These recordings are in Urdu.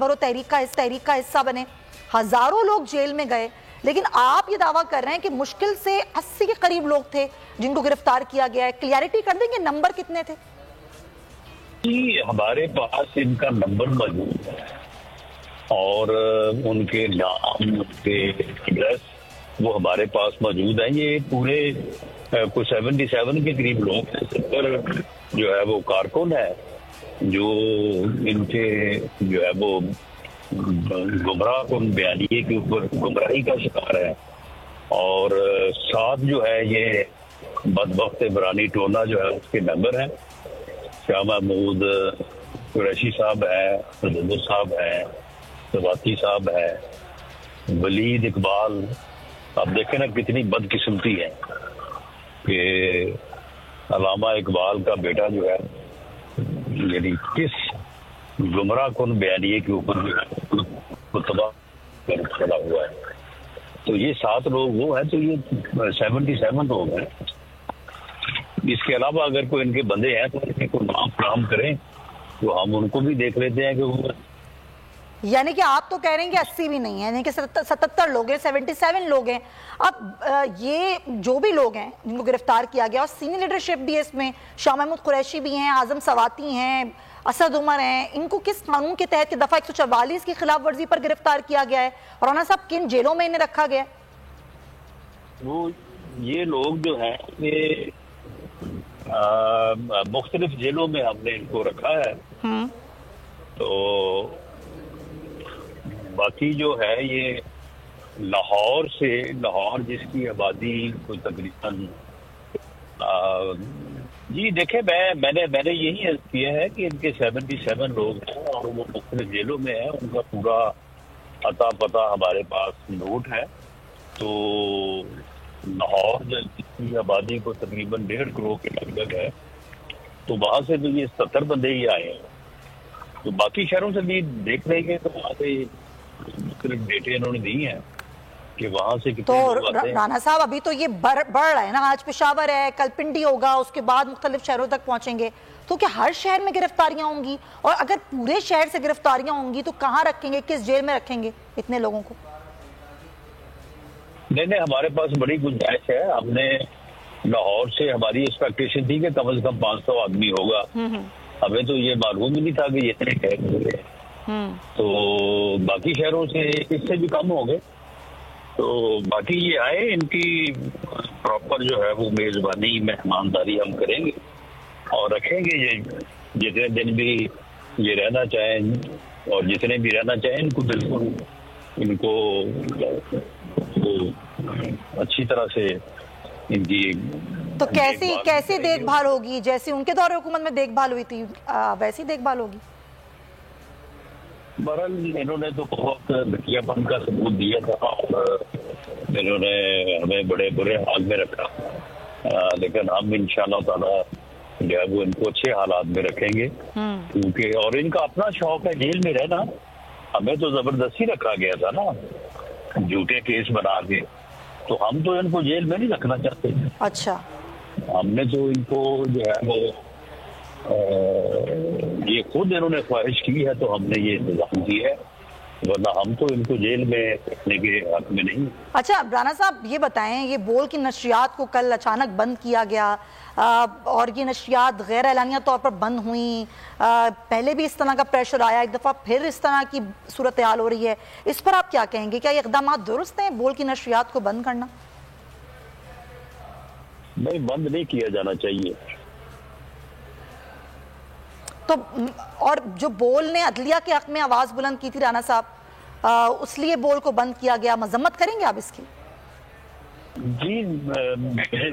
وہ تحریک کا حصہ بنے، ہزاروں لوگ جیل میں گئے، لیکن آپ یہ دعویٰ کر رہے ہیں کہ مشکل سے 80 کے قریب لوگ تھے جن کو گرفتار کیا گیا ہے۔ کلیئرٹی کر دیں گے نمبر کتنے تھے؟ جی ہمارے پاس ان کا نمبر موجود ہے اور ان کے نام، ان کے ایڈریس وہ ہمارے پاس موجود ہیں۔ یہ پورے کوئی 77 کے قریب لوگ ہیں، 70 جو ہے وہ کارکن ہے جو ان کے جو ہے وہ گمراہ کن بیانیے کے اوپر گمراہی کا شکار ہے، اور ساتھ جو ہے یہ بدبخت برانی ٹولہ جو ہے اس کے ممبر ہیں۔ شاہ محمود قریشی صاحب ہیں، تجدد صاحب ہیں، سواتی صاحب ہیں، ولید اقبال۔ آپ دیکھیں نا کتنی بدقسمتی ہے کہ علامہ اقبال کا بیٹا جو ہے یعنی کس گمراہ کن بیانیے کے اوپر جو ہے خطبہ کھڑا ہوا ہے۔ تو یہ 7 لوگ وہ ہیں، تو یہ 77 لوگ ہیں۔ اس کے علاوہ اگر کوئی ان کے بندے ہیں تو ان کو نام فراہم کریں تو ہم ان کو بھی دیکھ لیتے ہیں کہ وہ، یعنی کہ آپ تو کہہ رہے ہیں کہ 80 بھی نہیں ہیں، یعنی کہ 77 لوگ ہیں، 77 لوگ ہیں۔ اب یہ جو بھی لوگ ہیں جن کو گرفتار کیا گیا، اور سینئر لیڈرشپ بھی ہے اس میں، شاہ محمود قریشی بھی ہیں، اعظم سواتی ہیں، اسد عمر ہیں، ان کو کس قانون کے تحت کہ دفعہ 144 کی خلاف ورزی پر گرفتار کیا گیا ہے؟ اور رانا صاحب کن جیلوں میں انہیں رکھا گیا ہے؟ وہ یہ لوگ جو ہیں یہ مختلف جیلوں میں ہم نے ان کو رکھا ہے۔ تو باقی جو ہے یہ لاہور جس کی آبادی کو تقریباً جی دیکھیں میں نے یہی عرض کیا ہے کہ ان کے 77 لوگ ہیں اور وہ مختلف جیلوں میں ہیں۔ ان کا پورا اتا پتہ ہمارے پاس نوٹ ہے۔ تو لاہور جس کی آبادی کو تقریباً 1.5 کروڑ کے لگ بھگ ہے، تو وہاں سے تو یہ 70 بندے ہی آئے ہیں۔ تو باقی شہروں سے بھی دیکھ لیں گے تو وہاں سے مختلف ڈیٹے انہوں نے دی ہیں کہ وہاں سے کتنے لوگ آتے ہیں۔ رانا صاحب ابھی تو یہ بڑھ رہا ہے نا، آج پشاور ہے، کل پنڈی ہوگا، اس کے بعد مختلف شہروں تک پہنچیں گے، تو کیا ہر شہر میں گرفتاریاں ہوں گی؟ اور اگر پورے شہر سے گرفتاریاں ہوں گی تو کہاں رکھیں گے، کس جیل میں رکھیں گے اتنے لوگوں کو؟ نہیں ہمارے پاس بڑی گنجائش ہے۔ ہم نے لاہور سے ہماری ایکسپیکٹیشن تھی کہ کم از کم 500 آدمی ہوگا، ہمیں تو یہ معلوم ہی نہیں تھا کہ یہ اتنے شہر ہوئے، تو باقی شہروں سے اس سے بھی کم ہو گئے۔ تو باقی یہ آئے، ان کی پراپر جو ہے وہ میزبانی مہمانداری ہم کریں گے اور رکھیں گے۔ یہ جتنے دن بھی یہ رہنا چاہیں اور جتنے بھی رہنا چاہیں ان کو بالکل ان کو اچھی طرح سے ان کی تو کیسی دیکھ بھال ہوگی؟ جیسی ان کے دور حکومت میں دیکھ بھال ہوئی تھی ویسی دیکھ بھال ہوگی؟ بہرحال انہوں نے تو بہت گھٹیا پن کا ثبوت دیا تھا اور انہوں نے ہمیں بڑے برے حال میں رکھا، لیکن ہم انشاءاللہ تعالی جو ہے وہ ان کو اچھے حالات میں رکھیں گے، کیونکہ اور ان کا اپنا شوق ہے جیل میں رہنا۔ ہمیں تو زبردستی رکھا گیا تھا نا، جھوٹے کیس بنا کے، تو ہم تو ان کو جیل میں نہیں رکھنا چاہتے۔ اچھا، ہم نے تو ان کو جو ہے وہ یہ خود انہوں نے خواہش کی ہے تو ہم نے یہ انتظام کی ہے، ورنہ ہم تو ان کو جیل میں رکھنے کے حق میں نہیں۔ اچھا رانا صاحب یہ بتائیں، یہ بول کی نشریات کو کل اچانک بند کیا گیا اور یہ نشریات غیر اعلانیہ طور پر بند ہوئیں، پہلے بھی اس طرح کا پریشر آیا، ایک دفعہ پھر اس طرح کی صورتحال ہو رہی ہے، اس پر آپ کیا کہیں گے؟ کیا یہ اقدامات درست ہیں بول کی نشریات کو بند کرنا؟ نہیں، بند نہیں کیا جانا چاہیے۔ تو اور جو بول نے عدلیہ کے حق میں آواز بلند کی تھی رانا صاحب، اس لیے بول کو بند کیا گیا، مذمت کریں گے آپ اس کی؟ جی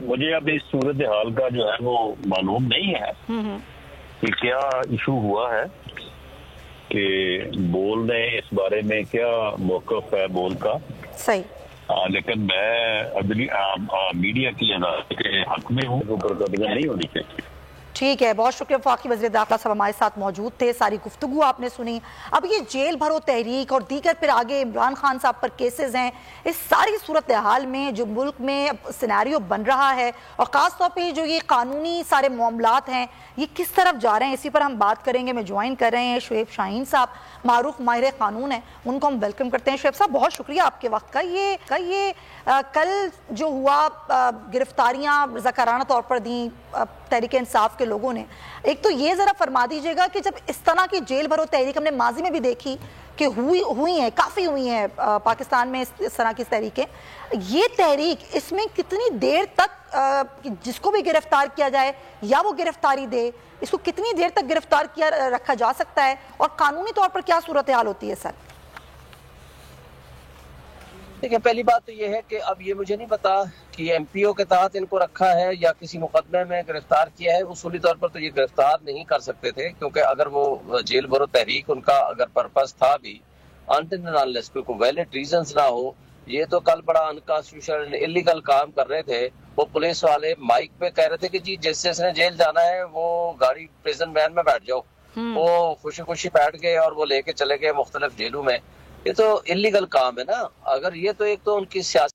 مجھے اب اس صورتحال کا جو ہے وہ معلوم نہیں ہے کہ کیا ایشو ہوا ہے، کہ بول نے اس بارے میں کیا موقف ہے بول کا۔ صحیح، لیکن میں میڈیا کی ہدایت کے حق میں ہوں، اوپر قدغن نہیں ہونی چاہیے۔ ٹھیک ہے، بہت شکریہ وفاقی وزیر داخلہ صاحب ہمارے ساتھ موجود تھے، ساری گفتگو آپ نے سنی۔ اب یہ جیل بھرو تحریک اور دیگر پھر آگے عمران خان صاحب پر کیسز ہیں، اس ساری صورتحال میں جو ملک میں سینیریو بن رہا ہے اور خاص طور پہ جو یہ قانونی سارے معاملات ہیں یہ کس طرف جا رہے ہیں، اسی پر ہم بات کریں گے۔ میں جوائن کر رہے ہیں شعیب شاہین صاحب، معروف ماہر قانون ہیں، ان کو ہم ویلکم کرتے ہیں۔ شعیب صاحب بہت شکریہ آپ کے وقت کا۔ یہ کل جو ہوا گرفتاریاں رضاکارانہ طور پر دیں تحریک انصاف کے لوگوں نے، ایک تو یہ ذرا فرما دیجئے گا کہ جب اس طرح کی جیل بھرو تحریک ہم نے ماضی میں بھی دیکھی کہ ہوئی ہیں، کافی ہوئی ہیں پاکستان میں اس طرح کی تحریکیں، یہ تحریک اس میں کتنی دیر تک جس کو بھی گرفتار کیا جائے یا وہ گرفتاری دے، اس کو کتنی دیر تک گرفتار کیا رکھا جا سکتا ہے اور قانونی طور پر کیا صورتحال ہوتی ہے سر؟ دیکھیں، پہلی بات تو یہ ہے کہ اب یہ مجھے نہیں پتا کہ ایم پی او کے تحت ان کو رکھا ہے یا کسی مقدمے میں گرفتار کیا ہے۔ اصولی طور پر تو یہ گرفتار نہیں کر سکتے تھے، کیونکہ اگر وہ جیل بھرو تحریک ان کا اگر پرپس تھا بھی انلیس کوئی ویلڈ ریزنز نہ ہو، یہ تو کل بڑا انکانسٹیٹیوشنل انلیگل کام کر رہے تھے۔ وہ پولیس والے مائک پہ کہہ رہے تھے کہ جی جس نے جیل جانا ہے وہ گاڑی پریزن وین میں بیٹھ جاؤ، وہ خوشی خوشی بیٹھ گئے اور وہ لے کے چلے گئے مختلف جیلوں میں۔ یہ تو انلیگل کام ہے نا۔ اگر یہ تو ایک تو ان کی سیاسی